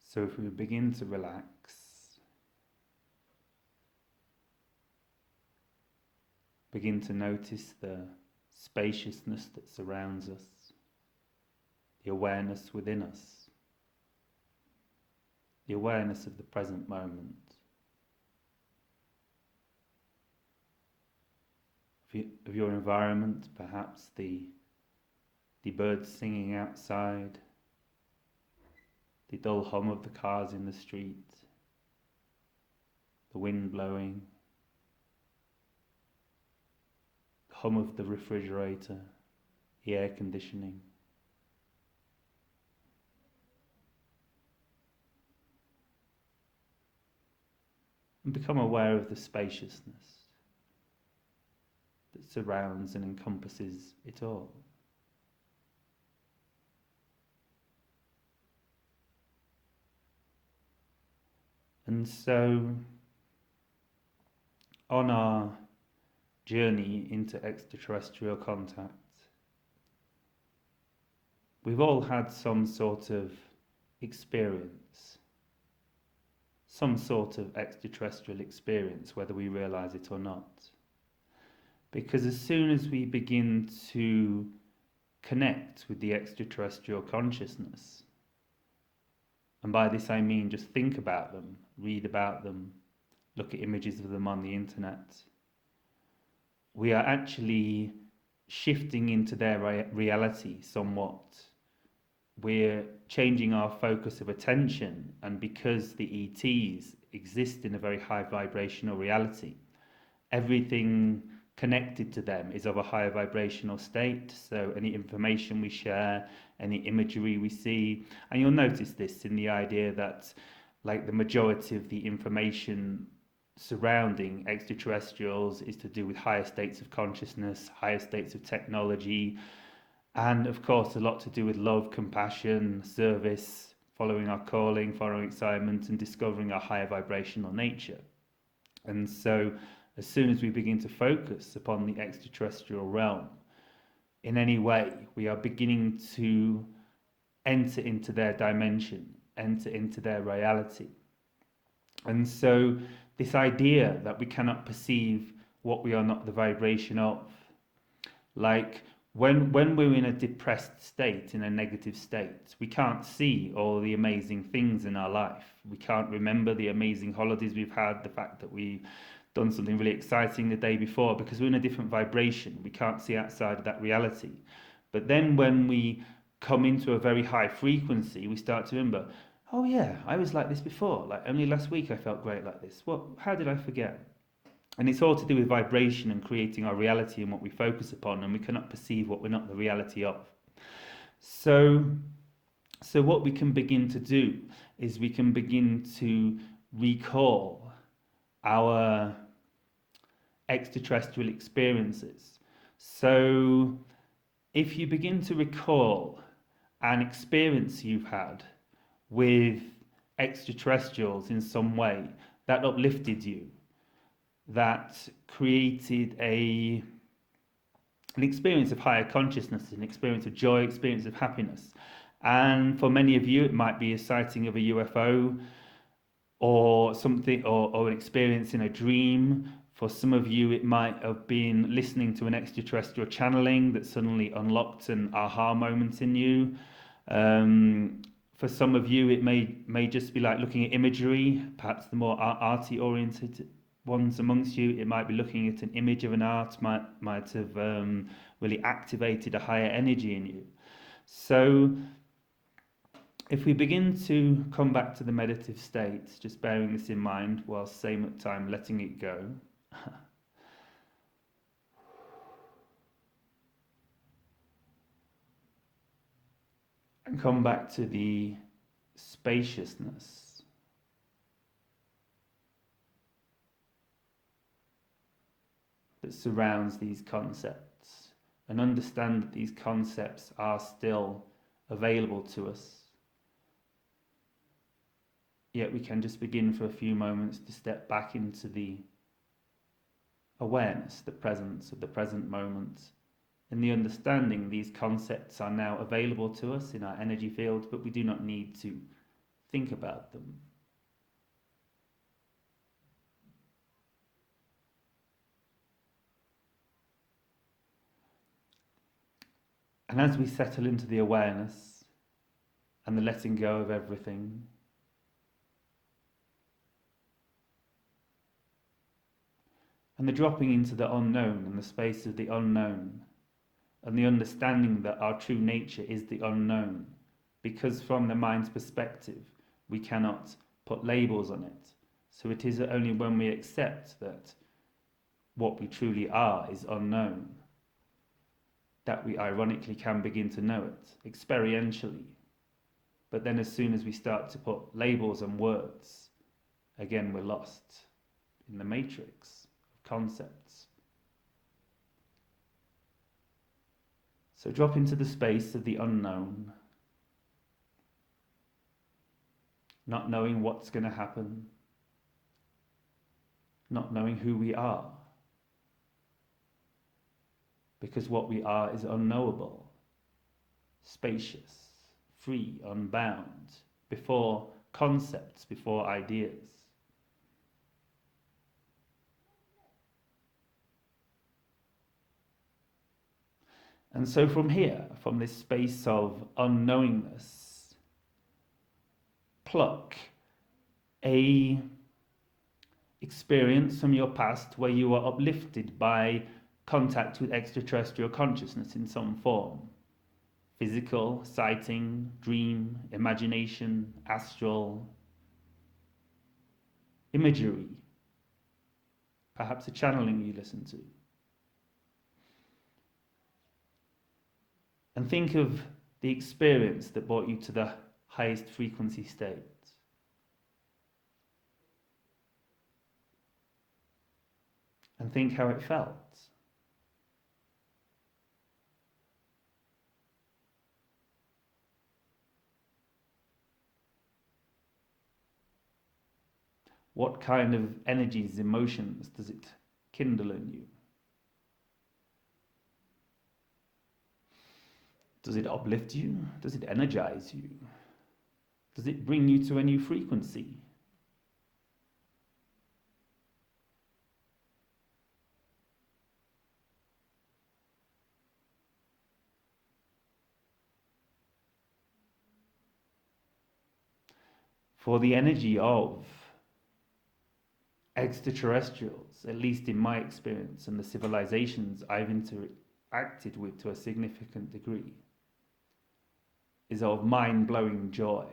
So if we begin to relax, begin to notice the spaciousness that surrounds us, the awareness within us, the awareness of the present moment, of your environment, perhaps the birds singing outside, the dull hum of the cars in the street, the wind blowing, the hum of the refrigerator, the air conditioning. And become aware of the spaciousness that surrounds and encompasses it all. And so, on our journey into extraterrestrial contact, we've all had some sort of experience, some sort of extraterrestrial experience, whether we realize it or not. Because as soon as we begin to connect with the extraterrestrial consciousness, and by this I mean just think about them, read about them, look at images of them on the internet, we are actually shifting into their reality somewhat. We're changing our focus of attention, and because the ETs exist in a very high vibrational reality, everything connected to them is of a higher vibrational state. So any information we share, any imagery we see, and you'll notice this in the idea that like the majority of the information surrounding extraterrestrials is to do with higher states of consciousness, higher states of technology, and of course a lot to do with love, compassion, service, following our calling, following excitement, and discovering our higher vibrational nature. And so as soon as we begin to focus upon the extraterrestrial realm in any way, we are beginning to enter into their dimension, enter into their reality. And so this idea that we cannot perceive what we are not the vibration of, like when we're in a depressed state, in a negative state, we can't see all the amazing things in our life. We can't remember the amazing holidays we've had, the fact that we done something really exciting the day before, because we're in a different vibration. We can't see outside of that reality. But then when we come into a very high frequency, we start to remember, oh yeah, I was like this before. Like only last week I felt great like this. How did I forget? And it's all to do with vibration and creating our reality and what we focus upon, and we cannot perceive what we're not the reality of. So what we can begin to do is we can begin to recall our extraterrestrial experiences. So if you begin to recall an experience you've had with extraterrestrials in some way that uplifted you, that created an experience of higher consciousness, an experience of joy, experience of happiness. And for many of you, it might be a sighting of a UFO or something, or an experience in a dream. For some of you, it might have been listening to an extraterrestrial channeling that suddenly unlocked an aha moment in you. For some of you, it may just be like looking at imagery, perhaps the more arty oriented ones amongst you. It might be looking at an image of an art, might have really activated a higher energy in you. So if we begin to come back to the meditative state, just bearing this in mind, while same at time letting it go. And come back to the spaciousness that surrounds these concepts, and understand that these concepts are still available to us. Yet we can just begin for a few moments to step back into the awareness, the presence of the present moment, and the understanding these concepts are now available to us in our energy field, but we do not need to think about them. And as we settle into the awareness and the letting go of everything, and the dropping into the unknown and the space of the unknown, and the understanding that our true nature is the unknown, because from the mind's perspective we cannot put labels on it. So it is only when we accept that what we truly are is unknown that we ironically can begin to know it experientially. But then as soon as we start to put labels and words, again we're lost in the matrix of concepts. So drop into the space of the unknown, not knowing what's going to happen, not knowing who we are, because what we are is unknowable, spacious, free, unbound, before concepts, before ideas. And so from here, from this space of unknowingness, pluck a experience from your past where you were uplifted by contact with extraterrestrial consciousness in some form. Physical, sighting, dream, imagination, astral, imagery, perhaps a channeling you listen to. And think of the experience that brought you to the highest frequency state. And think how it felt. What kind of energies, emotions does it kindle in you? Does it uplift you? Does it energize you? Does it bring you to a new frequency? For the energy of extraterrestrials, at least in my experience and the civilizations I've interacted with to a significant degree, is of mind-blowing joy,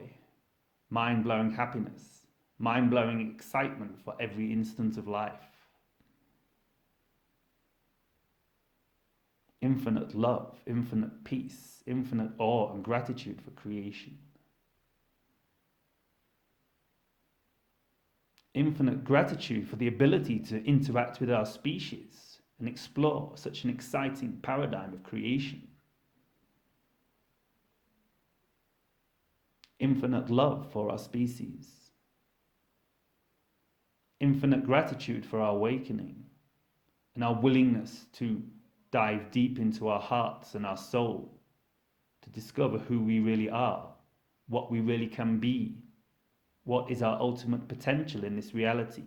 mind-blowing happiness, mind-blowing excitement for every instant of life. Infinite love, infinite peace, infinite awe and gratitude for creation. Infinite gratitude for the ability to interact with our species and explore such an exciting paradigm of creation. Infinite love for our species. Infinite gratitude for our awakening and our willingness to dive deep into our hearts and our soul to discover who we really are, what we really can be, what is our ultimate potential in this reality,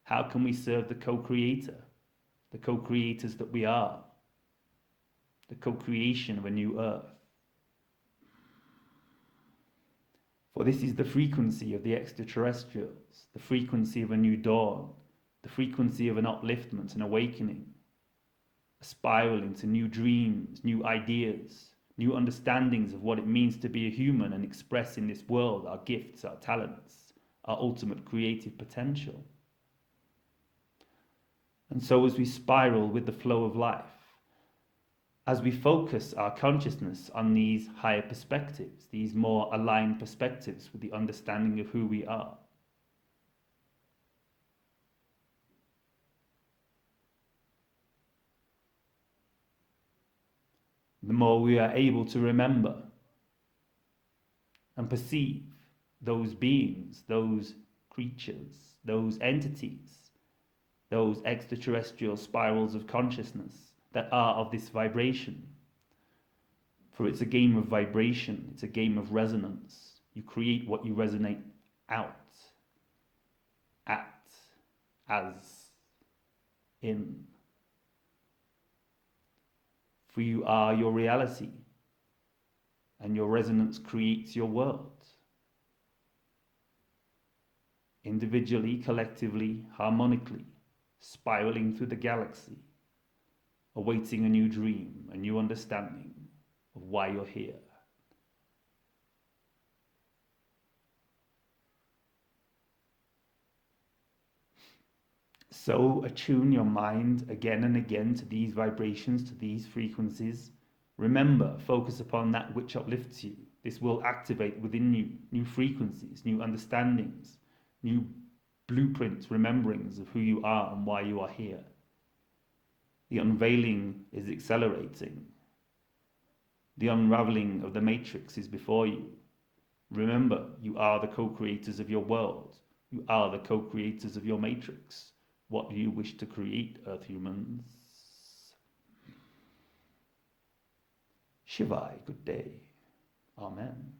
how can we serve the co-creator, the co-creators that we are, the co-creation of a new earth. For this is the frequency of the extraterrestrials, the frequency of a new dawn, the frequency of an upliftment, an awakening, a spiral into new dreams, new ideas, new understandings of what it means to be a human and express in this world our gifts, our talents, our ultimate creative potential. And so as we spiral with the flow of life, as we focus our consciousness on these higher perspectives, these more aligned perspectives with the understanding of who we are, the more we are able to remember and perceive those beings, those creatures, those entities, those extraterrestrial spirals of consciousness that are of this vibration. For it's a game of vibration, it's a game of resonance. You create what you resonate out, at, as, in. For you are your reality, and your resonance creates your world. Individually, collectively, harmonically, spiraling through the galaxy, awaiting a new dream, a new understanding of why you're here. So attune your mind again and again to these vibrations, to these frequencies. Remember, focus upon that which uplifts you. This will activate within you new frequencies, new understandings, new blueprints, rememberings of who you are and why you are here. The unveiling is accelerating. The unraveling of the matrix is before you. Remember, you are the co-creators of your world. You are the co-creators of your matrix. What do you wish to create, Earth humans? Shivai, good day. Amen.